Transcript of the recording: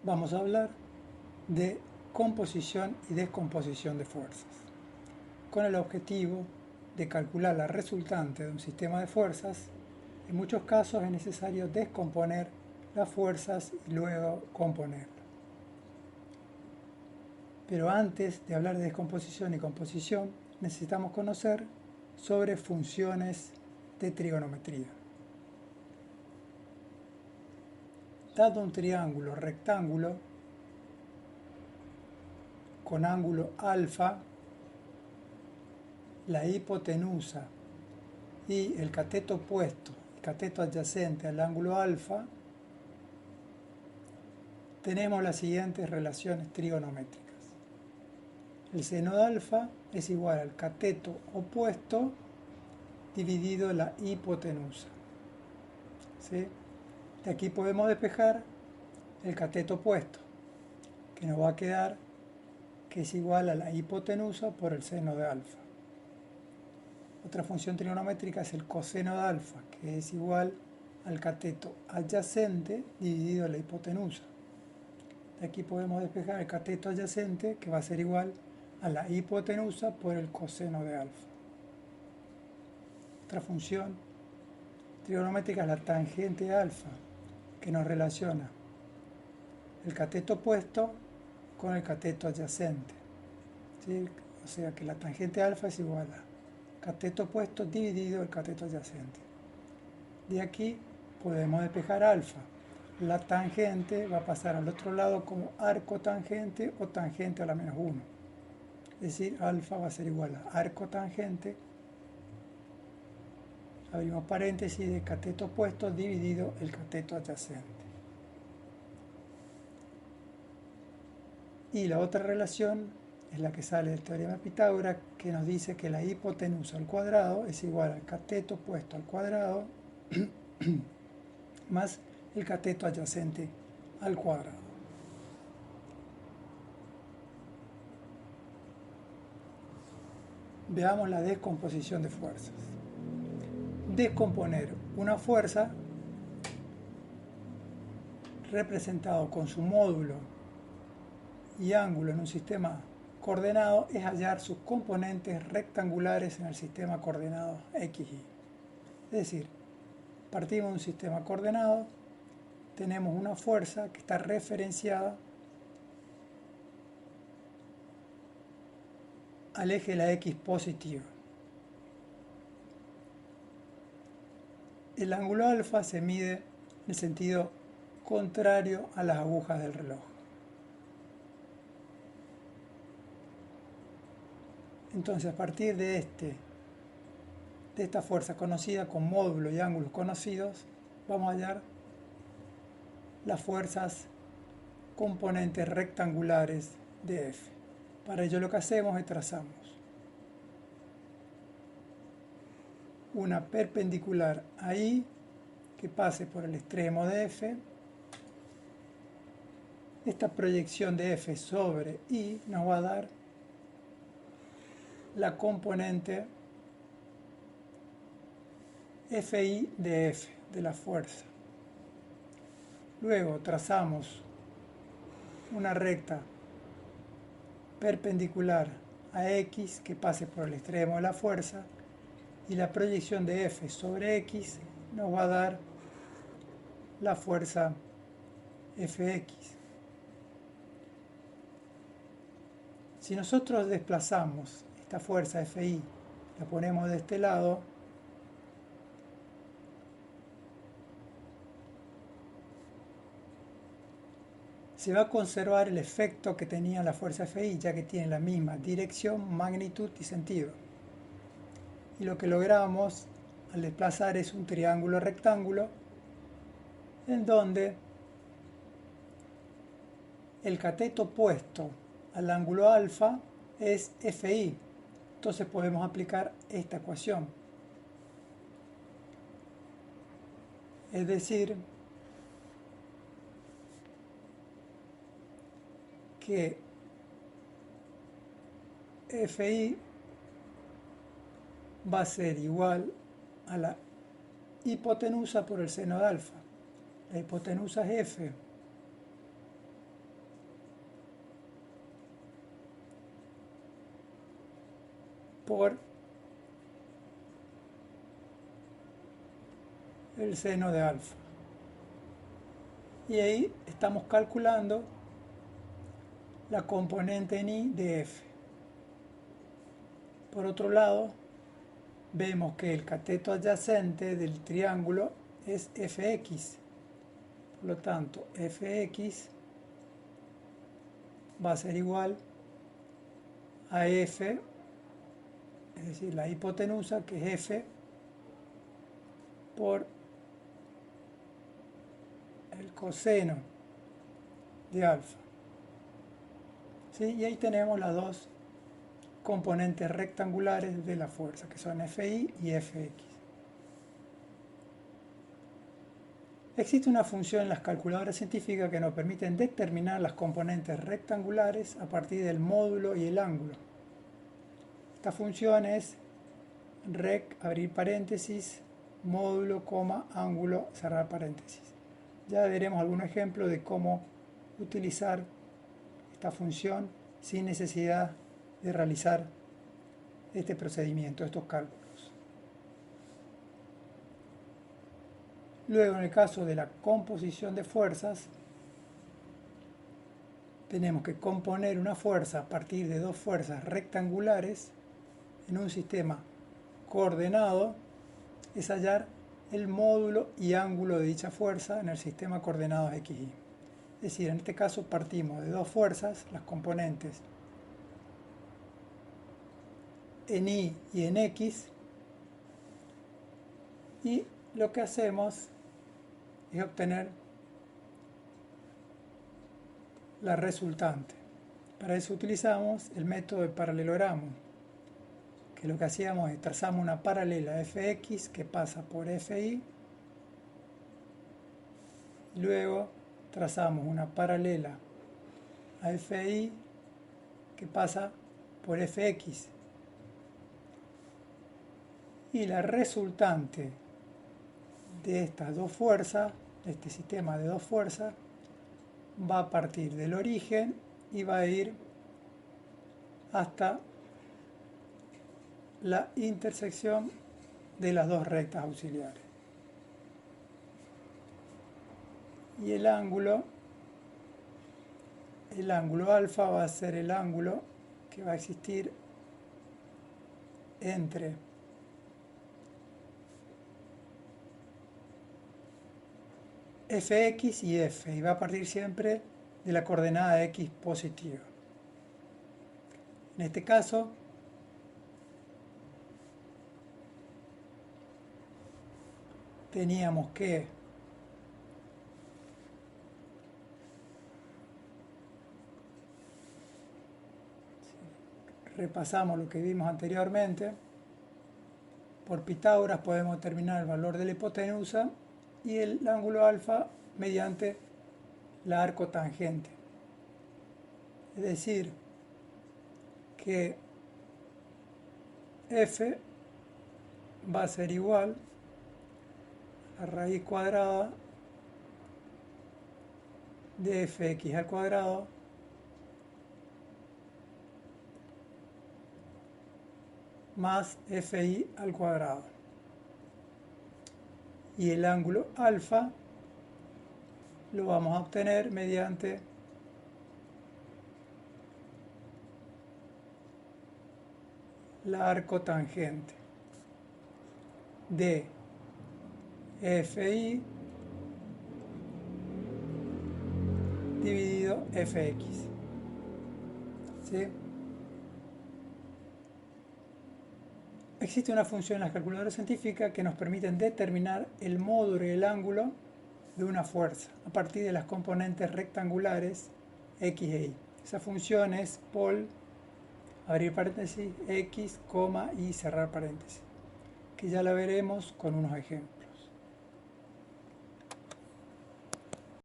vamos a hablar de composición y descomposición de fuerzas, con el objetivo de calcular la resultante de un sistema de fuerzas. En muchos casos es necesario descomponer las fuerzas y luego componerlas. Pero antes de hablar de descomposición y composición, necesitamos conocer sobre funciones de trigonometría. Dado un triángulo rectángulo con ángulo alfa, la hipotenusa y el cateto opuesto, el cateto adyacente al ángulo alfa, tenemos las siguientes relaciones trigonométricas. El seno de alfa es igual al cateto opuesto dividido la hipotenusa. ¿Sí? De aquí podemos despejar el cateto opuesto, que nos va a quedar que es igual a la hipotenusa por el seno de alfa. Otra función trigonométrica es el coseno de alfa, que es igual al cateto adyacente dividido la hipotenusa. De aquí podemos despejar el cateto adyacente, que va a ser igual a la hipotenusa por el coseno de alfa. Otra función trigonométrica es la tangente de alfa, que nos relaciona el cateto opuesto con el cateto adyacente. ¿Sí? O sea que la tangente alfa es igual a cateto opuesto dividido el cateto adyacente. De aquí podemos despejar alfa. La tangente va a pasar al otro lado como arco tangente o tangente a la menos 1. Es decir, alfa va a ser igual a arco tangente, abrimos paréntesis, de cateto opuesto dividido el cateto adyacente. Y la otra relación es la que sale del teorema de Pitágoras, que nos dice que la hipotenusa al cuadrado es igual al cateto opuesto al cuadrado más el cateto adyacente al cuadrado. Veamos la descomposición de fuerzas. Descomponer una fuerza representado con su módulo y ángulo en un sistema coordenado es hallar sus componentes rectangulares en el sistema coordenado x, y. Es decir, partimos de un sistema coordenado, tenemos una fuerza que está referenciada al eje de la x positiva. El ángulo alfa se mide en el sentido contrario a las agujas del reloj. Entonces, a partir de esta fuerza conocida con módulo y ángulos conocidos, vamos a hallar las fuerzas componentes rectangulares de F. Para ello lo que hacemos es trazamos una perpendicular a I que pase por el extremo de F. Esta proyección de F sobre I nos va a dar la componente Fi de F, de la fuerza. Luego trazamos una recta perpendicular a X que pase por el extremo de la fuerza, y la proyección de F sobre X nos va a dar la fuerza Fx. Si nosotros desplazamos esta fuerza Fi, la ponemos de este lado, se va a conservar el efecto que tenía la fuerza Fi, ya que tiene la misma dirección, magnitud y sentido. Y lo que logramos al desplazar es un triángulo rectángulo en donde el cateto opuesto al ángulo alfa es Fi. Entonces podemos aplicar esta ecuación. Es decir, que Fi va a ser igual a la hipotenusa por el seno de alfa. La hipotenusa es F. por el seno de alfa. Y ahí estamos calculando la componente en I de F. Por otro lado, vemos que el cateto adyacente del triángulo es Fx. Por lo tanto, Fx va a ser igual a F, es decir, la hipotenusa, que es F por el coseno de alfa. ¿Sí? Y ahí tenemos las dos componentes rectangulares de la fuerza, que son Fi y Fx. Existe una función en las calculadoras científicas que nos permiten determinar las componentes rectangulares a partir del módulo y el ángulo. Esta función es rec, abrir paréntesis, módulo, coma, ángulo, cerrar paréntesis. Ya veremos algún ejemplo de cómo utilizar esta función sin necesidad de realizar este procedimiento, estos cálculos. Luego, en el caso de la composición de fuerzas, tenemos que componer una fuerza a partir de dos fuerzas rectangulares en un sistema coordenado, es hallar el módulo y ángulo de dicha fuerza en el sistema coordenado XY. Es decir, en este caso partimos de dos fuerzas, las componentes en Y y en X, y lo que hacemos es obtener la resultante. Para eso utilizamos el método de paralelogramo, que lo que hacíamos es trazamos una paralela Fx que pasa por Fi, y luego trazamos una paralela a Fi que pasa por Fx, y la resultante de estas dos fuerzas, de este sistema de dos fuerzas, va a partir del origen y va a ir hasta la intersección de las dos rectas auxiliares. Y el ángulo alfa va a ser el ángulo que va a existir entre Fx y F, y va a partir siempre de la coordenada X positiva. En este caso, teníamos que repasamos lo que vimos anteriormente. Por Pitágoras podemos determinar el valor de la hipotenusa y el ángulo alfa mediante la arcotangente. Es decir, que F va a ser igual a raíz cuadrada de Fx al cuadrado más Fi al cuadrado. Y el ángulo alfa lo vamos a obtener mediante la arcotangente de Fi dividido Fx. ¿Sí? Existe una función en las calculadoras científicas que nos permiten determinar el módulo y el ángulo de una fuerza a partir de las componentes rectangulares X e Y. Esa función es pol, abrir paréntesis, X, coma y cerrar paréntesis, que ya la veremos con unos ejemplos.